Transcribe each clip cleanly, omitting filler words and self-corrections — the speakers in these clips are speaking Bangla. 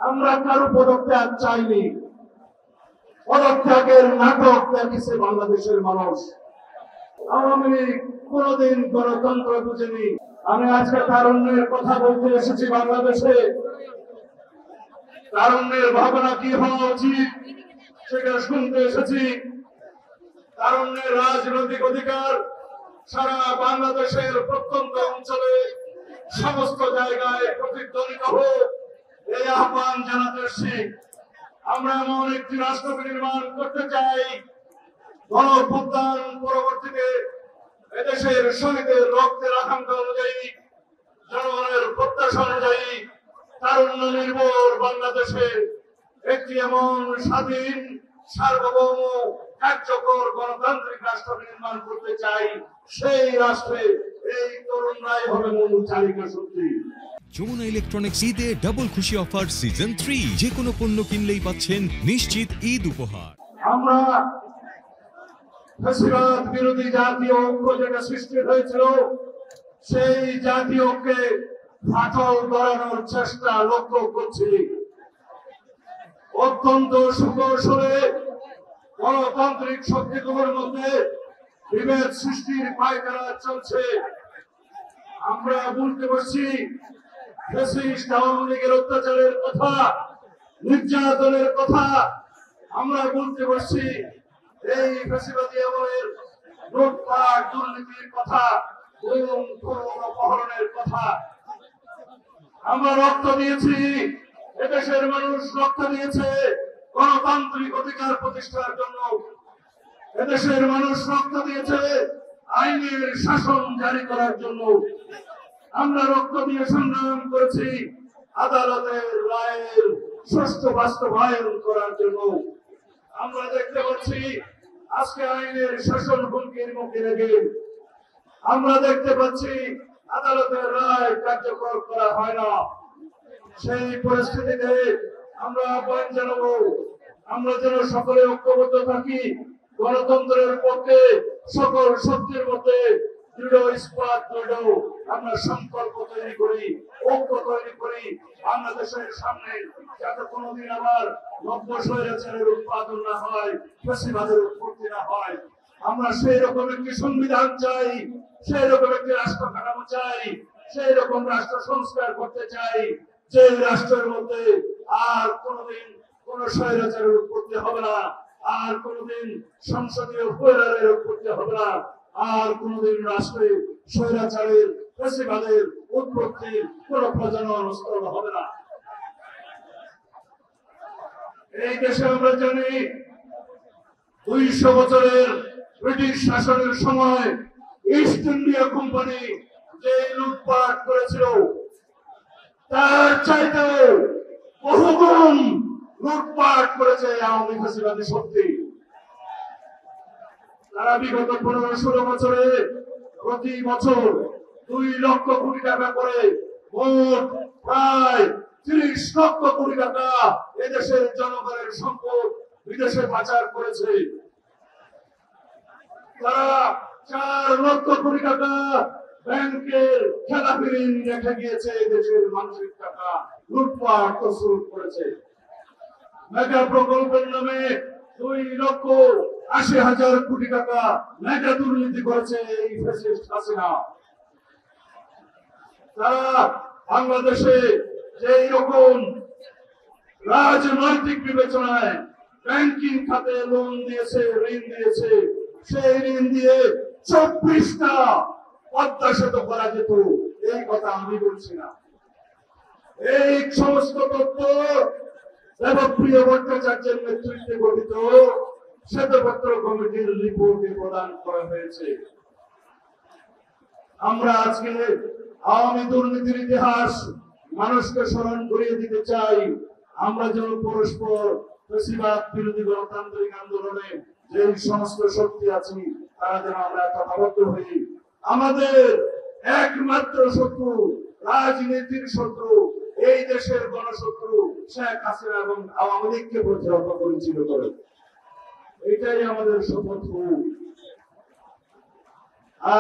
আমরা কারো পদত্যাগ চাইনি, পদত্যাগের নাটক দেখেছে বাংলাদেশের মানুষ। আওয়ামী লীগ কোনদিন গণতন্ত্র বুঝেনি। আমি আজকে তারুণ্যের কথা বলতে এসেছি। বাংলাদেশে তারুণ্যের ভাবনা কি হওয়া উচিত সেটা শুনতে এসেছি। তারুণ্যের রাজনৈতিক অধিকার সারা বাংলাদেশের প্রত্যন্ত অঞ্চলে সমস্ত জায়গায় প্রতিধ্বনিত হোক, এই আহ্বান জানাতে এসেছি। আমরা এমন একটি রাষ্ট্র নির্মাণ করতে চাই, গণঅভ্যুত্থান পরবর্তীতে এদেশের শহীদের রক্তের আকাঙ্ক্ষা অনুযায়ী, জনগণের প্রত্যাশা অনুযায়ী তারুণ্য নির্ভর বাংলাদেশে একটি এমন স্বাধীন, সার্বভৌম, কার্যকর গণতান্ত্রিক রাষ্ট্র নির্মাণ করতে চাই। সেই রাষ্ট্রে এই তরুণরাই হবে মূল চালিকা শক্তি। যমুনা ইলেকট্রনিক্স ঈদে ডাবল খুশি অফার সিজন 3, যে কোনো পণ্য কিনলেই পাচ্ছেন নিশ্চিত ঈদ উপহার। আমরা ফ্যাসিবাদ বিরোধী জাতীয় ঐক্য যেটা সৃষ্টি হয়েছিল, সেই জাতীয় ঐক্যে ফাটল ধরানোর চেষ্টা লক্ষ্য করছি। অত্যন্ত সুকৌশলে গণতান্ত্রিক শক্তিগুলোর মধ্যে বিভেদ সৃষ্টির পায়তারা চলছে। আমরা বলতে পারছি ফ্যাসিস্ট আওয়ামী লীগের অত্যাচারের কথা, নির্যাতনের কথা আমরা বলতে পারছি। এই ফ্যাসিবাদী আমলের লুটপাট দুর্নীতির কথা, অপহরণের কথা আমরা রক্ত দিয়েছি। এদেশের মানুষ রক্ত দিয়েছে গণতান্ত্রিক অধিকার প্রতিষ্ঠার জন্য। এদেশের মানুষ রক্ত দিয়েছে আইনের শাসন জারি করার জন্য। আমরা রক্ত দিয়ে সংগ্রাম করেছি আদালতের রায়ের সুষ্ঠু বাস্তবায়ন করার জন্য। আমরা দেখতে পাচ্ছি আজকে আইনের শাসন হুমকির মুখে রেখে আমরা দেখতে পাচ্ছি আদালতের রায় কার্যকর করা হয় না। সেই পরিস্থিতিতে আমরা আহ্বান জানাবো, আমরা যেন সকলে ঐক্যবদ্ধ থাকি, গণতন্ত্রের পক্ষে সকল শক্তির মধ্যে দৃঢ় ইস্পাত দৃঢ় আমরা সংকল্প তৈরি করি, ঐক্য তৈরি করি। বাংলাদেশের সামনে যাতে কোনোদিন আবার নব্য স্বৈরাচারের উৎপাদন না হয়, ফ্যাসিবাদের উৎপত্তি না হয়। আমরা সেই রকম একটি সংবিধান চাই, সেই রকম একটি রাষ্ট্র কাঠামো চাই, সেই রকম রাষ্ট্র সংস্কার করতে চাই, যে রাষ্ট্রের মধ্যে আর কোনোদিন কোন স্বৈরাচারের উৎপত্তি হবে না, আর কোনোদিন সংসদীয় বৈরারের উৎপত্তি হবে না, আর কোনোদিন রাষ্ট্রে স্বৈরাচারের ফ্যাসিবাদের উৎপত্তির কোন প্রজনন স্থল হবে না। এই দেশে আমরা জানি 200 বছরের ব্রিটিশ শাসনের সময় ইস্ট ইন্ডিয়া কোম্পানি যে লুটপাট করেছিল, তার চাইতে বহুগুণ লুটপাট করেছে আওয়ামী ফ্যাসিবাদী শক্তি। তারা বিগত 15-16 বছরে প্রতি বছর 2 লক্ষ কোটি টাকা করে মোট প্রায় 30 লক্ষ কোটি টাকা এদেশের জনগণের সম্পদ বিদেশে পাচার করেছে। তারা 4 লক্ষ কোটি টাকা ব্যাংকের খেলাপি ঋণ রেখে গিয়েছে, দেশের মানুষের টাকা লুটপাট তছরূপ করেছে। মেগা প্রকল্পের নামে 2,80,000 কোটি টাকা মেগা দুর্নীতি করেছে এই ফ্যাসিস্ট হাসিনা। তারা বাংলাদেশে যেই রকম রাজনৈতিক বিবেচনায় ব্যাংকিং খাতে লোন দিয়েছে, ঋণ দিয়েছে, সেই ঋণ দিয়ে 24টা পদ্মা সেতু করা যেত, এই কথা আমি বলছি না। এই সমস্ত তথ্য দেবপ্রিয় ভট্টাচার্যের নেতৃত্বে গঠিত শ্বেতপত্র কমিটির রিপোর্টে প্রদান করা হয়েছে। আমরা আজকে আওয়ামী দুর্নীতির ইতিহাস মানুষকে স্মরণ করিয়ে দিতে চাই। আমরা যেন পরস্পর ফ্যাসিবাদ বিরোধী গণতান্ত্রিক আন্দোলনে যে সমস্ত শক্তি আছি তারা যেন আমরা একতাবদ্ধ হই। আমাদের একমাত্র শত্রু, রাজনীতির শত্রু, এই দেশের গণশত্রু শেখ হাসিনা এবং আওয়ামী লীগকে প্রতিহত করেছিল করে, এটাই আমাদের শত্রু।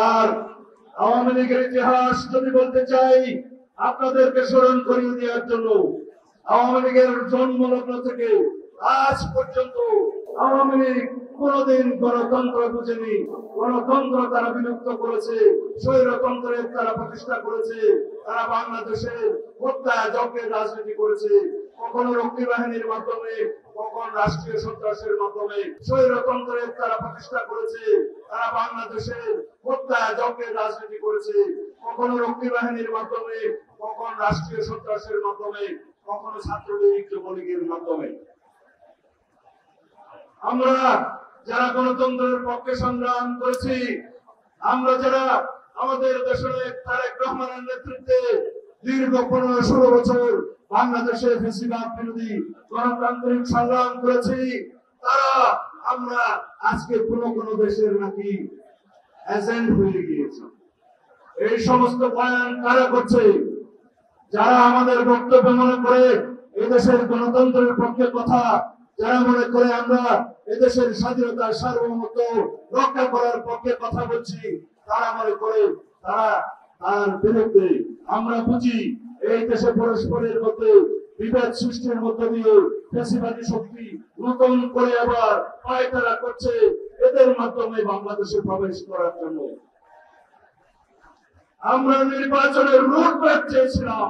আর আওয়ামী লীগের ইতিহাস যদি বলতে চাই, আপনাদেরকে স্মরণ করিয়ে দেওয়ার জন্য আওয়ামী লীগের জন্মলগ্ন থেকে আজ পর্যন্ত আওয়ামী লীগ কোনদিন গণতন্ত্র বুঝেনি। গণতন্ত্র তারা বিলুপ্ত করেছে, স্বৈরতন্ত্রের তারা প্রতিষ্ঠা করেছে। তারা বাংলাদেশের হত্যা যজ্ঞের রাজনীতি করেছে, কখনো রক্ষী বাহিনীর মাধ্যমে, কখন রাষ্ট্রীয় সন্ত্রাসের মাধ্যমে। স্বৈরতন্ত্রের তারা প্রতিষ্ঠা করেছে, তারা বাংলাদেশের হত্যা যজ্ঞের রাজনীতি করেছে, কখনো রক্ষী বাহিনীর মাধ্যমে, কখন রাষ্ট্রীয় সন্ত্রাসের মাধ্যমে, কখনো ছাত্রলীগ যুবলীগের মাধ্যমে। আমরা যারা গণতন্ত্রের পক্ষে সংগ্রাম করেছি, আমরা যারা আমাদের দেশের তারেক রহমানের নেতৃত্বে দীর্ঘ 15-16 বছর বাংলাদেশে ফ্যাসিবাদ বিরোধী গণতান্ত্রিক সংগ্রাম করেছি, তারা আমরা আজকে কোন দেশের নাকি এজেন্ট হয়ে গিয়েছে। এই সমস্ত বয়ান কারা করছে? যারা আমাদের বক্তব্য মনে করে এদেশের গণতন্ত্রের পক্ষে কথা, যারা মনে করে আমরা এদেশের স্বাধীনতা সার্বভৌমত্ব রক্ষা করার পক্ষে কথা বলছি, তারা মনে করে তারা তার বিরুদ্ধে। আমরা বুঝি এই দেশে পরস্পরের মধ্যে বিভেদ সৃষ্টির মধ্য দিয়ে ফ্যাসিবাদী শক্তি নতুন করে আবার পায়তারা করছে এদের মাধ্যমে বাংলাদেশে প্রবেশ করার জন্য। আমরা নির্বাচনের রোডম্যাপ চেয়েছিলাম,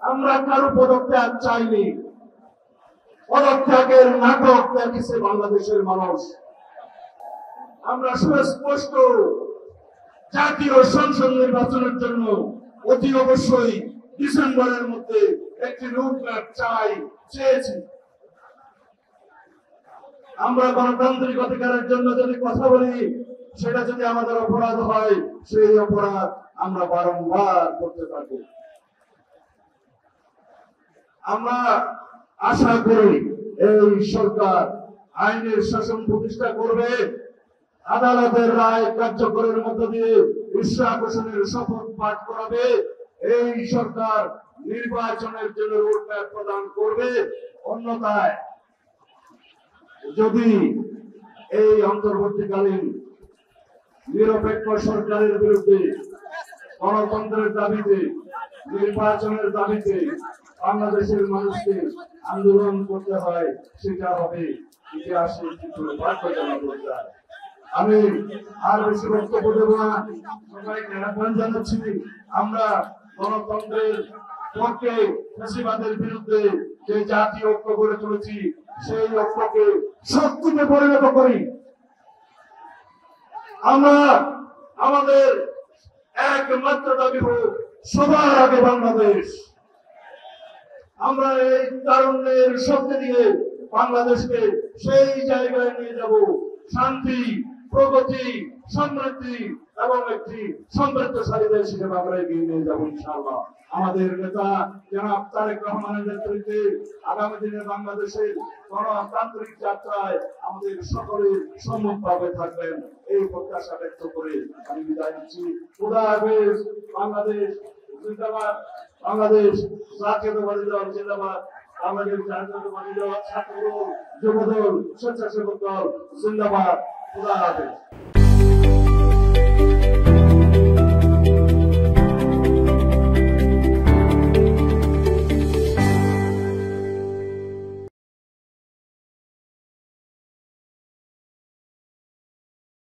আমরা কারো পদত্যাগ চাইনি। পদত্যাগের নাটক দেখেছে বাংলাদেশের মানুষ। আমরা সুস্পষ্ট জাতীয় সংসদ নির্বাচনের জন্য অতি অবশ্যই ডিসেম্বরের মধ্যে একটি রোডম্যাপ চেয়েছি। আমরা গণতান্ত্রিক অধিকারের জন্য যদি কথা বলি, সেটা যদি আমাদের অপরাধ হয়, সেই অপরাধ আমরা বারংবার করতে থাকব। আমরা আশা করি এই সরকার আইনের শাসন প্রতিষ্ঠা করবে, আদালতের রায় কার্যকরের মধ্য দিয়ে ইশরাক হোসেনের শপথ পাঠ করাবে। এই সরকার নির্বাচনের জন্য রোডম্যাপ প্রদান করবে। অন্যথায় যদি এই অন্তর্বর্তীকালীন নিরপেক্ষ সরকারের বিরুদ্ধে গণতন্ত্রের দাবিতে, নির্বাচনের দাবিতে বাংলাদেশের মানুষকে আন্দোলন করতে হয়, সেটা হবে ইতিহাসের চিত্র বাধ্যজনক পর্যায়ে। আমি আর বেশি বক্তব্য দেব না, সবাইকে আহ্বান জানাচ্ছি আমরা গণতন্ত্রের পক্ষে ফ্যাসিবাদের বিরুদ্ধে যে জাতীয় ঐক্য গড়ে তুলেছি, সেই ঐক্যকে শক্তিতে পরিণত করি। আমরা আমাদের একমাত্র দাবি হোক সবার আগে বাংলাদেশ। আমরা এই তারুণ্যের শক্তি দিয়ে বাংলাদেশকে সেই জায়গায় নিয়ে যাব, শান্তি, প্রগতি, সমৃদ্ধি এবং একটি সমৃদ্ধশালী দেশ হিসেবে আমরা এগিয়ে নিয়ে যাবো ইনশাআল্লাহ। আমাদের নেতা জনাব তারেক রহমানের নেতৃত্বে আগামী দিনে বাংলাদেশের গণতান্ত্রিক যাত্রায় আমাদের সকলের সম্মুখভাবে থাকবেন, এই প্রত্যাশা ব্যক্ত করে আমি বিদায় নিচ্ছি। খোদা হাফেজ। বাংলাদেশ জিন্দাবাদ। বাংলাদেশ জাতীয়তাবাদী দল জিন্দাবাদ। বাংলাদেশ জাতীয়তাবাদী দল, ছাত্রদল, যুবদল, স্বেচ্ছাসেবক দল জিন্দাবাদ। খোদা হাফেজ।